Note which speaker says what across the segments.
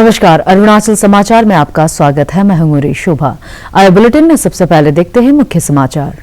Speaker 1: नमस्कार, अरुणाचल समाचार में आपका स्वागत है। मैं हूं शोभा। आए बुलेटिन में सबसे पहले देखते हैं मुख्य समाचार।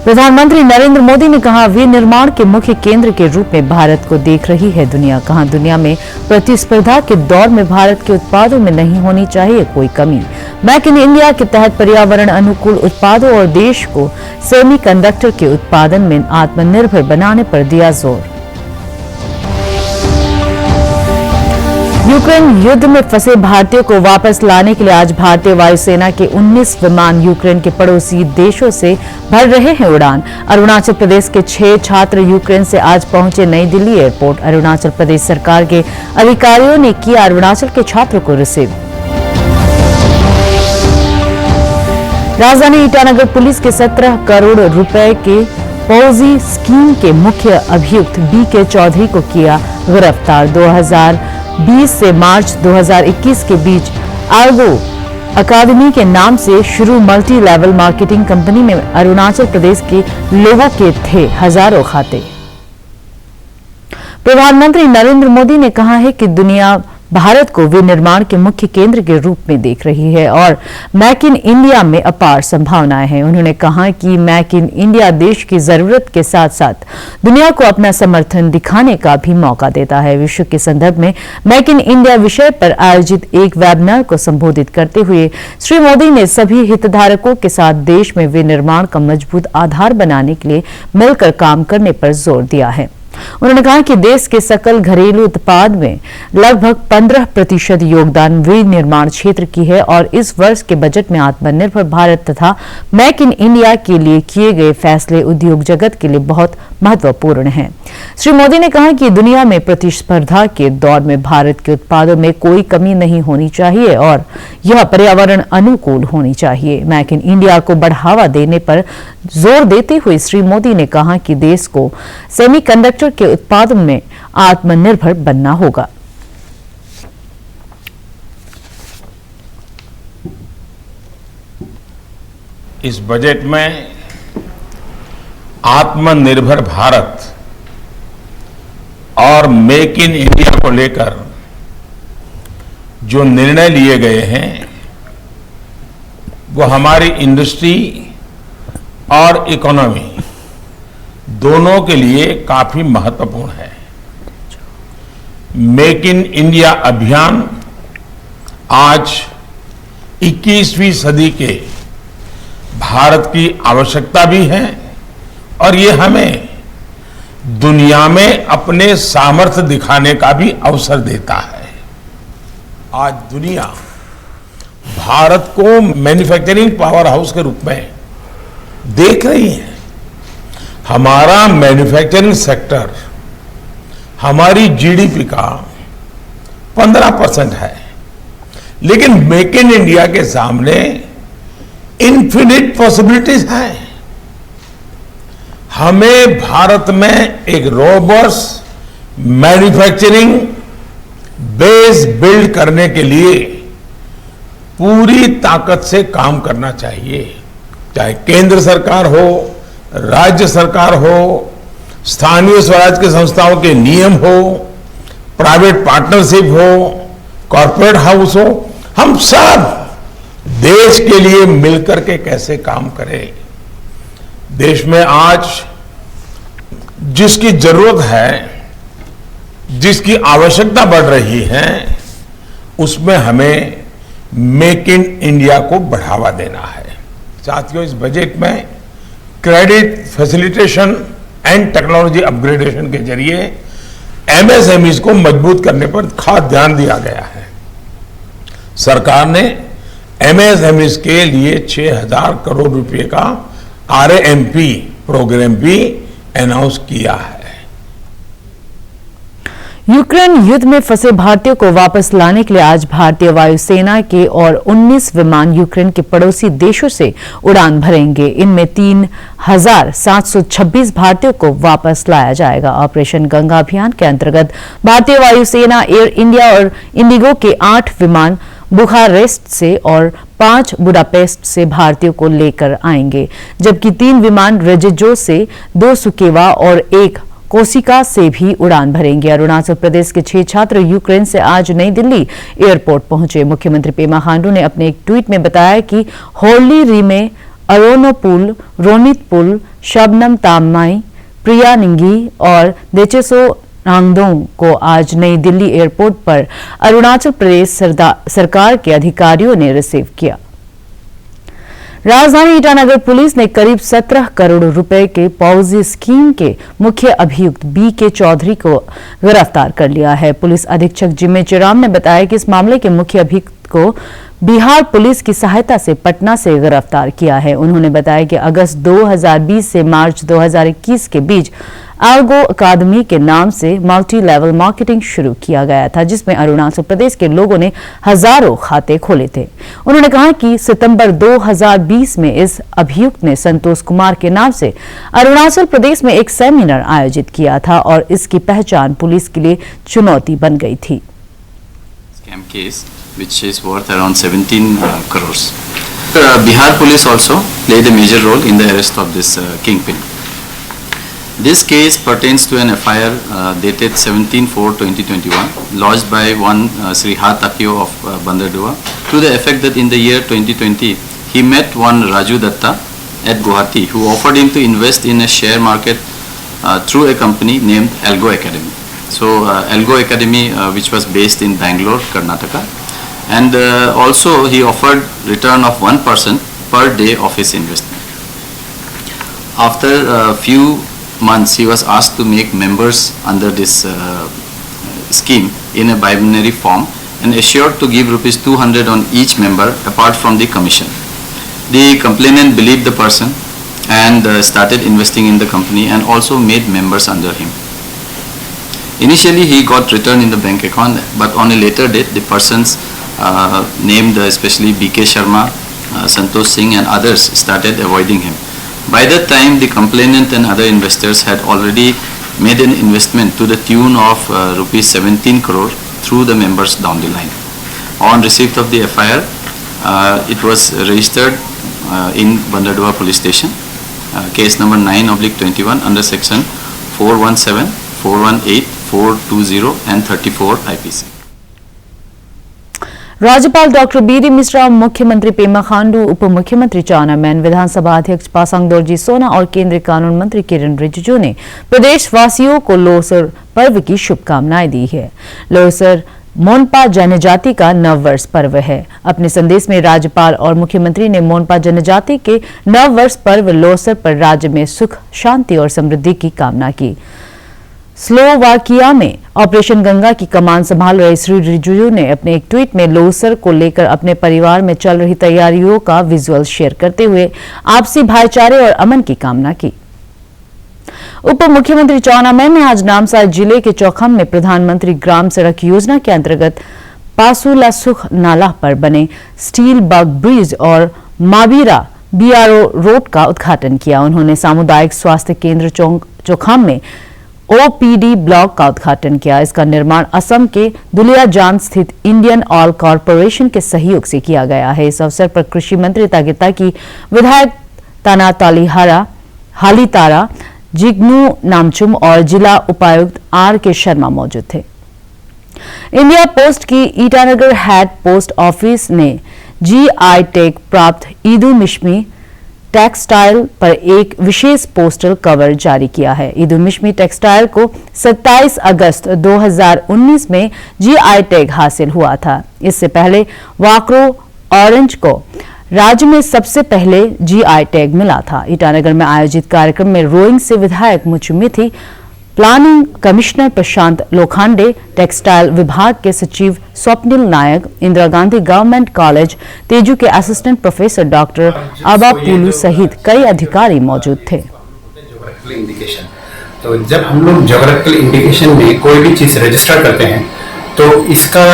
Speaker 1: प्रधानमंत्री नरेंद्र मोदी ने कहा, विनिर्माण के मुख्य केंद्र के रूप में भारत को देख रही है दुनिया। कहा, दुनिया में प्रतिस्पर्धा के दौर में भारत के उत्पादों में नहीं होनी चाहिए कोई कमी। मेक इन इंडिया के तहत पर्यावरण अनुकूल उत्पादों और देश को सेमीकंडक्टर के उत्पादन में आत्मनिर्भर बनाने पर दिया जोर। यूक्रेन युद्ध में फंसे भारतीयों को वापस लाने के लिए आज भारतीय वायुसेना के 19 विमान यूक्रेन के पड़ोसी देशों से भर रहे हैं उड़ान। अरुणाचल प्रदेश के 6 छात्र यूक्रेन से आज पहुंचे नई दिल्ली एयरपोर्ट। अरुणाचल प्रदेश सरकार के अधिकारियों ने किया अरुणाचल के छात्रों को रिसीव। राजधानी ईटानगर पुलिस के 17 करोड़ रुपए के पॉजी स्कीम के मुख्य अभियुक्त बीके चौधरी को किया गिरफ्तार। 2020 से मार्च 2021 के बीच आर्गो अकादमी के नाम से शुरू मल्टी लेवल मार्केटिंग कंपनी में अरुणाचल प्रदेश के लोगों के थे हजारों खाते। प्रधानमंत्री नरेंद्र मोदी ने कहा है कि दुनिया भारत को विनिर्माण के मुख्य केंद्र के रूप में देख रही है और मेक इन इंडिया में अपार संभावनाएं हैं। उन्होंने कहा कि मेक इन इंडिया देश की जरूरत के साथ साथ दुनिया को अपना समर्थन दिखाने का भी मौका देता है। विश्व के संदर्भ में मेक इन इंडिया विषय पर आयोजित एक वेबिनार को संबोधित करते हुए श्री मोदी ने सभी हितधारकों के साथ देश में विनिर्माण का मजबूत आधार बनाने के लिए मिलकर काम करने पर जोर दिया है। उन्होंने कहा कि देश के सकल घरेलू उत्पाद में लगभग 15% योगदान विनिर्माण क्षेत्र की है और इस वर्ष के बजट में आत्मनिर्भर भारत तथा मेक इन इंडिया के लिए किए गए फैसले उद्योग जगत के लिए बहुत महत्वपूर्ण हैं। श्री मोदी ने कहा कि दुनिया में प्रतिस्पर्धा के दौर में भारत के उत्पादों में कोई कमी नहीं होनी चाहिए और यह पर्यावरण अनुकूल होनी चाहिए। मेक इन इंडिया को बढ़ावा देने पर जोर देते हुए श्री मोदी ने कहा कि देश को सेमीकंडक्टर के उत्पादन में आत्मनिर्भर बनना होगा।
Speaker 2: इस बजट में आत्मनिर्भर भारत और मेक इन इंडिया को लेकर जो निर्णय लिए गए हैं वो हमारी इंडस्ट्री और इकोनॉमी दोनों के लिए काफी महत्वपूर्ण है। मेक इन इंडिया अभियान आज 21वीं सदी के भारत की आवश्यकता भी है और ये हमें दुनिया में अपने सामर्थ्य दिखाने का भी अवसर देता है। आज दुनिया भारत को मैन्युफैक्चरिंग पावर हाउस के रूप में देख रही है। हमारा मैन्युफैक्चरिंग सेक्टर हमारी जीडीपी का 15% है, लेकिन मेक इन इंडिया के सामने इन्फिनिट पॉसिबिलिटीज हैं। हमें भारत में एक रोबस्ट मैन्युफैक्चरिंग बेस बिल्ड करने के लिए पूरी ताकत से काम करना चाहिए, चाहे केंद्र सरकार हो, राज्य सरकार हो, स्थानीय स्वराज की संस्थाओं के नियम हो, प्राइवेट पार्टनरशिप हो, कॉर्पोरेट हाउस हो। हम सब देश के लिए मिलकर के कैसे काम करें। देश में आज जिसकी जरूरत है, जिसकी आवश्यकता बढ़ रही है, उसमें हमें मेक इन इंडिया को बढ़ावा देना है। साथियों, इस बजट में credit facilitation and technology upgradation के जरिए एमएसएमईज को मजबूत करने पर खास ध्यान दिया गया है। सरकार ने एमएसएमईज के लिए 6,000 करोड़ रुपए का आरएएमपी प्रोग्राम भी अनाउंस किया है।
Speaker 1: यूक्रेन युद्ध में फंसे भारतीयों को वापस लाने के लिए आज भारतीय वायुसेना के और 19 विमान यूक्रेन के पड़ोसी देशों से उड़ान भरेंगे। इनमें 3,726 भारतीयों को वापस लाया जाएगा। ऑपरेशन गंगा अभियान के अंतर्गत भारतीय वायुसेना, एयर इंडिया और इंडिगो के 8 विमान बुखारेस्ट से और 5 बुडापेस्ट से भारतीयों को लेकर आएंगे, जबकि 3 विमान रेजिजो से, 2 सुकेवा और 1 कोसिका से भी उड़ान भरेंगे। अरुणाचल प्रदेश के 6 छात्र यूक्रेन से आज नई दिल्ली एयरपोर्ट पहुंचे। मुख्यमंत्री पेमा खांडू ने अपने एक ट्वीट में बताया कि होर्ली रीमे, अरोनोपुल, रोनितपुल, शबनम तामाई, प्रिया निंगी और देचेसो नांगदोंग को आज नई दिल्ली एयरपोर्ट पर अरुणाचल प्रदेश सरकार के अधिकारियों ने रिसीव किया। राजधानी ईटानगर पुलिस ने करीब 17 करोड़ रुपए के पॉजी स्कीम के मुख्य अभियुक्त बी.के. चौधरी को गिरफ्तार कर लिया है। पुलिस अधीक्षक जिम्मे चिराम ने बताया कि इस मामले के मुख्य अभियुक्त को बिहार पुलिस की सहायता से पटना से गिरफ्तार किया है। उन्होंने बताया कि अगस्त 2020 से मार्च 2021 के बीच एल्गो अकादमी के नाम से मल्टी लेवल मार्केटिंग शुरू किया गया था, जिसमें अरुणाचल प्रदेश के लोगों ने हजारों खाते खोले थे। उन्होंने कहा कि सितंबर 2020 में इस अभियुक्त ने संतोष कुमार के नाम से अरुणाचल प्रदेश में एक सेमिनार आयोजित किया था और इसकी पहचान पुलिस के लिए चुनौती बन गई थी।
Speaker 3: Scam case which is worth around 17 crores. Bihar police also played a major role in the arrest of this kingpin. This case pertains to an FIR dated 17/4/2021 lodged by one Srihat Takio of Bandardua to the effect that in the year 2020 he met one Raju Datta at Guwahati who offered him to invest in a share market through a company named Algo Academy. So Algo Academy which was based in Bangalore, Karnataka, and also he offered return of 1% per day of his investment. After a few months he was asked to make members under this scheme in a binary form and assured to give rupees 200 on each member apart from the commission. The complainant believed the person and started investing in the company and also made members under him. Initially he got return in the bank account, but on a later date the persons named especially B.K. Sharma, Santosh Singh and others started avoiding him. By that time the complainant and other investors had already made an investment to the tune of rupees 17 crore through the members down the line. On receipt of the FIR, it was registered in Bandardua police station, case number 9/21 under section 417, 418, 420 and 34 IPC.
Speaker 1: राज्यपाल doctor BD. Mishra, मुख्यमंत्री पेमा खांडू, उप मुख्यमंत्री चाउना मैन, विधानसभा अध्यक्ष पासांग दोरजी सोना और केंद्रीय कानून मंत्री किरण रिजिजू ने प्रदेशवासियों को लोसर पर्व की शुभकामनाएं दी है। लोसर मोनपा जनजाति का नववर्ष पर्व है। अपने संदेश में राज्यपाल और मुख्यमंत्री ने मोनपा जनजाति के नववर्ष पर्व लोसर पर राज्य में सुख, शांति और समृद्धि की कामना की। स्लोवाकिया में ऑपरेशन गंगा की कमान संभाल रहे श्री रिजिजू ने अपने एक ट्वीट में लोसर को लेकर अपने परिवार में चल रही तैयारियों का विजुअल शेयर करते हुए आपसी भाईचारे और अमन की कामना की। उप मुख्यमंत्री चाउना मैन ने आज नामसाई जिले के चौखम में प्रधानमंत्री ग्राम सड़क योजना के अंतर्गत पासुलासुख नाला पर बने स्टील बग ब्रिज और माबीरा बीआरओ रोड का उद्घाटन किया। उन्होंने सामुदायिक स्वास्थ्य केंद्र चौखम में ओपीडी ब्लॉक का उद्घाटन किया। इसका निर्माण असम के दुलियाजान स्थित इंडियन ऑयल कॉरपोरेशन के सहयोग से किया गया है। इस अवसर पर कृषि मंत्री तागिता की विधायक ताना तालीहारा हालीतारा, जिग्नू नामचुम और जिला उपायुक्त आर.के. शर्मा मौजूद थे। इंडिया पोस्ट की ईटानगर हेड पोस्ट ऑफिस ने जीआई टैग प्राप्त ईदू मिश्मी टेक्सटाइल पर एक विशेष पोस्टल कवर जारी किया है। ईदू मिश्मी टेक्सटाइल को 27 अगस्त 2019 में जीआई टैग हासिल हुआ था। इससे पहले वाक्रो ऑरेंज को राज्य में सबसे पहले जीआई टैग मिला था। ईटानगर में आयोजित कार्यक्रम में रोइंग से विधायक मुचुमिथी, प्लानिंग कमिश्नर प्रशांत लोखंडे, टेक्सटाइल विभाग के सचिव स्वप्निल नायक, इंदिरा गांधी गवर्नमेंट कॉलेज तेजू के असिस्टेंट प्रोफेसर डॉक्टर आबा पुलू सहित कई अधिकारी मौजूद थे।
Speaker 4: तो जब हम लोग ज्योग्राफिकल इंडिकेशन में कोई भी चीज रजिस्टर करते हैं तो इसका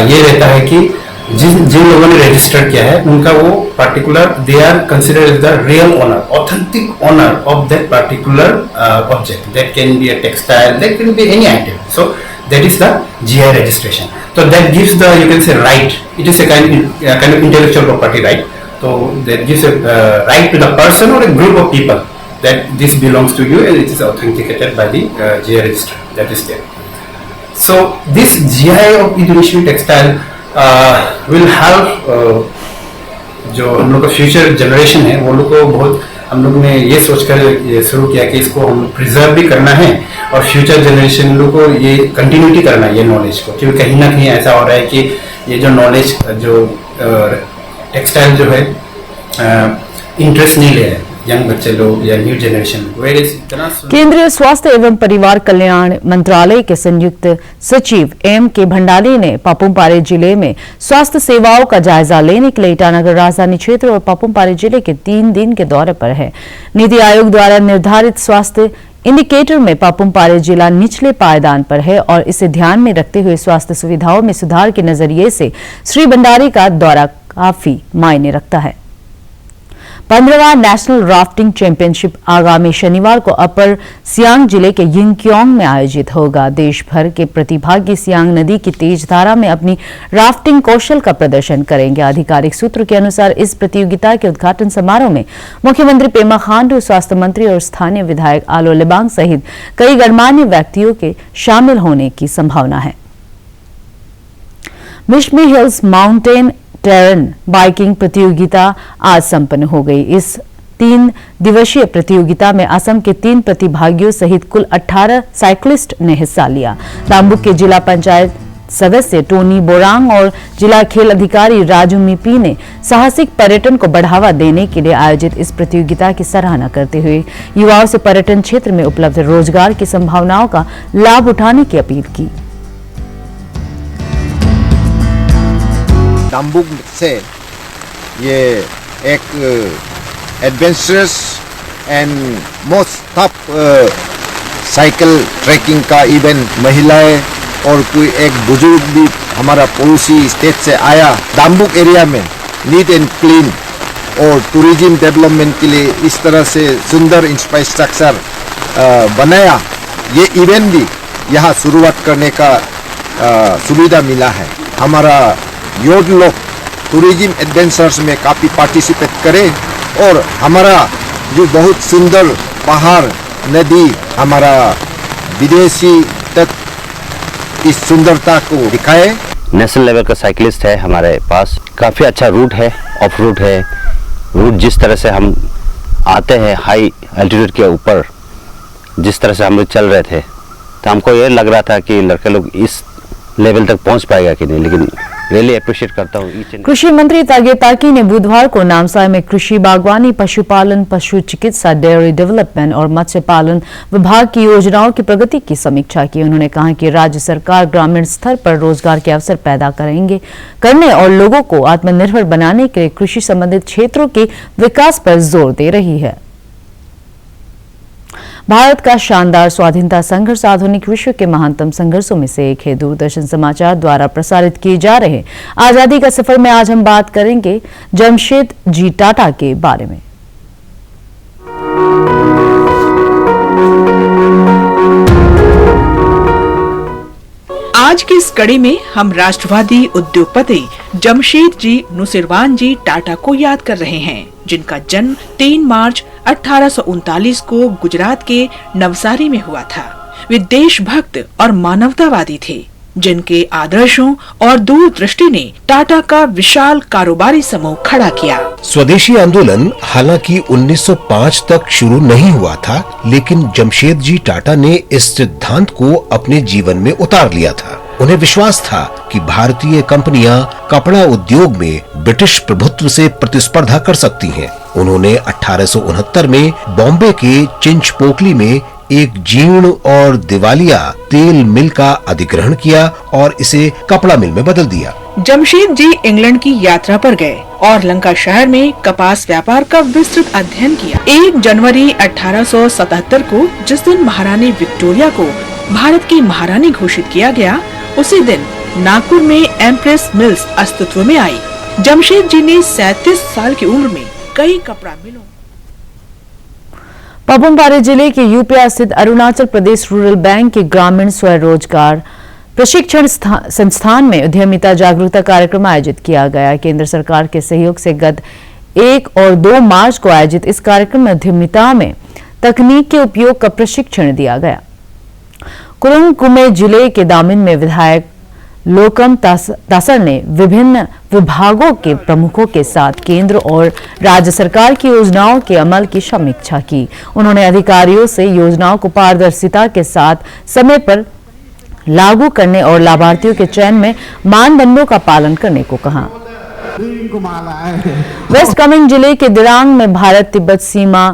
Speaker 4: ये रहता है कि जिन लोगों ने रजिस्टर किया है उनका वो particular they are considered as the real owner, authentic owner of that particular object. That can be a textile, that can be any item. So that is the GI registration. तो that gives the you can say right, it is a kind of intellectual property right. So that gives a right to the person or a group of people that this belongs to you and it is authenticated by the GI register that is there. So this GI of Indonesian textile will help जो हम लोग का future generation है वो लोग को बहुत, हम लोग ने ये सोचकर शुरू किया कि इसको हम प्रिजर्व भी करना है और फ्यूचर जनरेशन लोग को ये कंटिन्यूटी करना है ये नॉलेज को, क्योंकि कहीं ना कहीं ऐसा हो रहा है कि ये जो नॉलेज जो टेक्सटाइल जो है इंटरेस्ट नहीं ले रहे यंग बच्चे लोग या न्यू जनरेशन।
Speaker 1: केंद्रीय स्वास्थ्य एवं परिवार कल्याण मंत्रालय के संयुक्त सचिव के भंडारी ने पापुमपारे जिले में स्वास्थ्य सेवाओं का जायजा लेने के लिए ईटानगर राजधानी क्षेत्र और पापुमपारे जिले के 3 दिन के दौरे पर है। नीति आयोग द्वारा निर्धारित स्वास्थ्य इंडिकेटर में पापुमपारे जिला निचले पायदान पर है और इसे ध्यान में रखते हुए स्वास्थ्य सुविधाओं में सुधार के नजरिए से श्री भंडारी का दौरा काफी मायने रखता है। 15वां नेशनल राफ्टिंग चैंपियनशिप आगामी शनिवार को अपर सियांग जिले के यिंगक्योंग में आयोजित होगा। देश भर के प्रतिभागी सियांग नदी की तेज धारा में अपनी राफ्टिंग कौशल का प्रदर्शन करेंगे। आधिकारिक सूत्रों के अनुसार इस प्रतियोगिता के उद्घाटन समारोह में मुख्यमंत्री पेमा खांडू, स्वास्थ्य मंत्री और स्थानीय विधायक आलो लिबांग सहित कई गणमान्य व्यक्तियों के शामिल होने की संभावना है। Mishmi hills mountain terrain biking प्रतियोगिता आज संपन्न हो गई। इस 3 दिवसीय प्रतियोगिता में असम के 3 प्रतिभागियों सहित कुल 18 साइक्लिस्ट ने हिस्सा लिया। दाम्बुक के जिला पंचायत सदस्य टोनी बोरांग और जिला खेल अधिकारी राजू मिपी ने साहसिक पर्यटन को बढ़ावा देने के लिए आयोजित इस प्रतियोगिता की सराहना करते हुए युवाओं से पर्यटन क्षेत्र में उपलब्ध रोजगार की संभावनाओं का लाभ उठाने की अपील की।
Speaker 5: दाम्बुक से ये एक adventurous and most tough cycle trekking का इवेंट, महिलाएं और कोई एक बुजुर्ग भी हमारा पड़ोसी स्टेट से आया। दाम्बुक एरिया में नीट एंड क्लीन और टूरिज्म डेवलपमेंट के लिए इस तरह से सुंदर इंफ्रास्ट्रक्चर बनाया। ये इवेंट भी यहाँ शुरुआत करने का सुविधा मिला है। हमारा यूथ लोग टूरिज्म एडवेंचर्स में काफ़ी पार्टिसिपेट करें और हमारा जो बहुत सुंदर पहाड़, नदी, हमारा विदेशी तक इस सुंदरता को दिखाए।
Speaker 6: नेशनल लेवल का साइकिलिस्ट है हमारे पास, काफ़ी अच्छा रूट है, ऑफ रूट है। रूट जिस तरह से हम आते हैं हाई एल्टीट्यूड के ऊपर, जिस तरह से हम लोग चल रहे थे, तो हमको ये लग रहा था कि लड़के लोग इस लेवल तक पहुंच पाएगा कि नहीं, लेकिन रियली अप्रिशिएट करता हूँ।
Speaker 1: कृषि मंत्री तागे ताकी ने बुधवार को नामसाई में कृषि, बागवानी, पशुपालन, पशु चिकित्सा, डेयरी डेवलपमेंट और मत्स्य पालन विभाग की योजनाओं की प्रगति की समीक्षा की। उन्होंने कहा कि राज्य सरकार ग्रामीण स्तर पर रोजगार के अवसर पैदा करने और लोगों को आत्मनिर्भर बनाने के लिए कृषि संबंधित क्षेत्रों के विकास पर जोर दे रही है। भारत का शानदार स्वाधीनता संघर्ष आधुनिक विश्व के महानतम संघर्षों में से एक है। दूरदर्शन समाचार द्वारा प्रसारित किए जा रहे आजादी का सफर में आज हम बात करेंगे जमशेद जी टाटा के बारे में।
Speaker 7: आज की इस कड़ी में हम राष्ट्रवादी उद्योगपति जमशेद जी नुसीरवान जी टाटा को याद कर रहे हैं, जिनका जन्म 3 मार्च 1839 को गुजरात के नवसारी में हुआ था। वे देशभक्त और मानवतावादी थे, जिनके आदर्शों और दूरदृष्टि ने टाटा का विशाल कारोबारी समूह खड़ा किया।
Speaker 8: स्वदेशी आंदोलन हालांकि 1905 तक शुरू नहीं हुआ था, लेकिन जमशेद जी टाटा ने इस सिद्धांत को अपने जीवन में उतार लिया था। उन्हें विश्वास था कि भारतीय कंपनियां कपड़ा उद्योग में ब्रिटिश प्रभुत्व से प्रतिस्पर्धा कर सकती हैं। उन्होंने 1869 में बॉम्बे के चिंचपोकली में एक जीर्ण और दिवालिया तेल मिल का अधिग्रहण किया और इसे कपड़ा मिल में बदल दिया।
Speaker 7: जमशेद जी इंग्लैंड की यात्रा पर गए और लंका शहर में कपास व्यापार का विस्तृत अध्ययन किया। 1 जनवरी 1877 को जिस दिन महारानी विक्टोरिया को भारत की महारानी घोषित किया गया, उसी दिन नागपुर में एम्प्रेस मिल्स अस्तित्व में आई। जमशेद जी ने 37 साल की उम्र में कई कपड़ा मिलों।
Speaker 1: पापुमपारे जिले के यूपिया स्थित अरुणाचल प्रदेश रूरल बैंक के ग्रामीण स्वरोजगार प्रशिक्षण संस्थान में उद्यमिता जागरूकता कार्यक्रम आयोजित किया गया। केंद्र सरकार के सहयोग से गत 1 और 2 मार्च को आयोजित इस कार्यक्रम में उद्यमिता में तकनीक के उपयोग का प्रशिक्षण दिया गया। कुरुंग कुमे जिले के दामिन में विधायक लोकम तासर ने विभिन्न विभागों के प्रमुखों के साथ केंद्र और राज्य सरकार की योजनाओं के अमल की समीक्षा की। उन्होंने अधिकारियों से योजनाओं को पारदर्शिता के साथ समय पर लागू करने और लाभार्थियों के चयन में मानदंडों का पालन करने को कहा। वेस्ट कामेंग जिले के दिरांग में भारत तिब्बत सीमा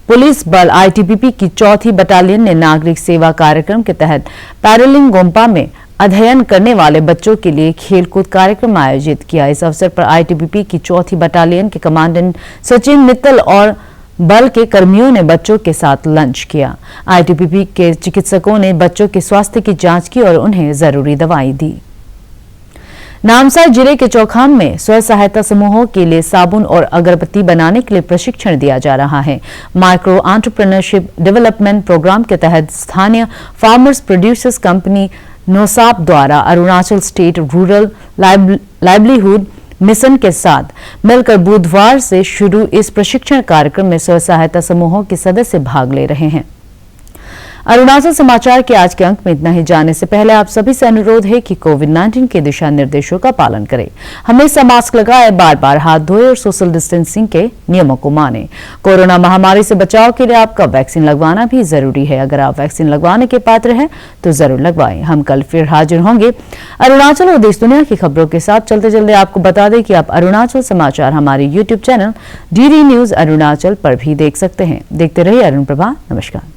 Speaker 1: पुलिस बल आईटीबीपी की 4थी बटालियन ने नागरिक सेवा कार्यक्रम के तहत पैरालिंग गोम्पा में अध्ययन करने वाले बच्चों के लिए खेलकूद कार्यक्रम आयोजित किया। इस अवसर पर आईटीबीपी की 4थी बटालियन के कमांडेंट सचिन मित्तल और बल के कर्मियों ने बच्चों के साथ लंच किया। आईटीबीपी के चिकित्सकों ने बच्चों के स्वास्थ्य की जांच की और उन्हें जरूरी दवाई दी। नामसाई जिले के चौखाम में स्व सहायता समूहों के लिए साबुन और अगरबत्ती बनाने के लिए प्रशिक्षण दिया जा रहा है। माइक्रो एंटरप्रेन्योरशिप डेवलपमेंट प्रोग्राम के तहत स्थानीय फार्मर्स प्रोड्यूसर्स कंपनी नोसाप द्वारा Arunachal state rural livelihood mission के साथ मिलकर बुधवार से शुरू इस प्रशिक्षण कार्यक्रम में स्व सहायता समूहों के सदस्य भाग ले रहे हैं। अरुणाचल समाचार के आज के अंक में इतना ही। जाने से पहले आप सभी से अनुरोध है कि कोविड-19 के दिशा निर्देशों का पालन करें। हमेशा मास्क लगाए, बार बार हाथ धोए और सोशल डिस्टेंसिंग के नियमों को माने। कोरोना महामारी से बचाव के लिए आपका वैक्सीन लगवाना भी जरूरी है। अगर आप वैक्सीन लगवाने के पात्र हैं तो जरूर लगवाएं। हम कल फिर हाजिर होंगे अरुणाचल और देश दुनिया की खबरों के साथ। चलते आपको बता दें कि आप अरुणाचल समाचार हमारे YouTube channel DD news Arunachal पर भी देख सकते हैं। देखते रहिए अरुण प्रभा। नमस्कार।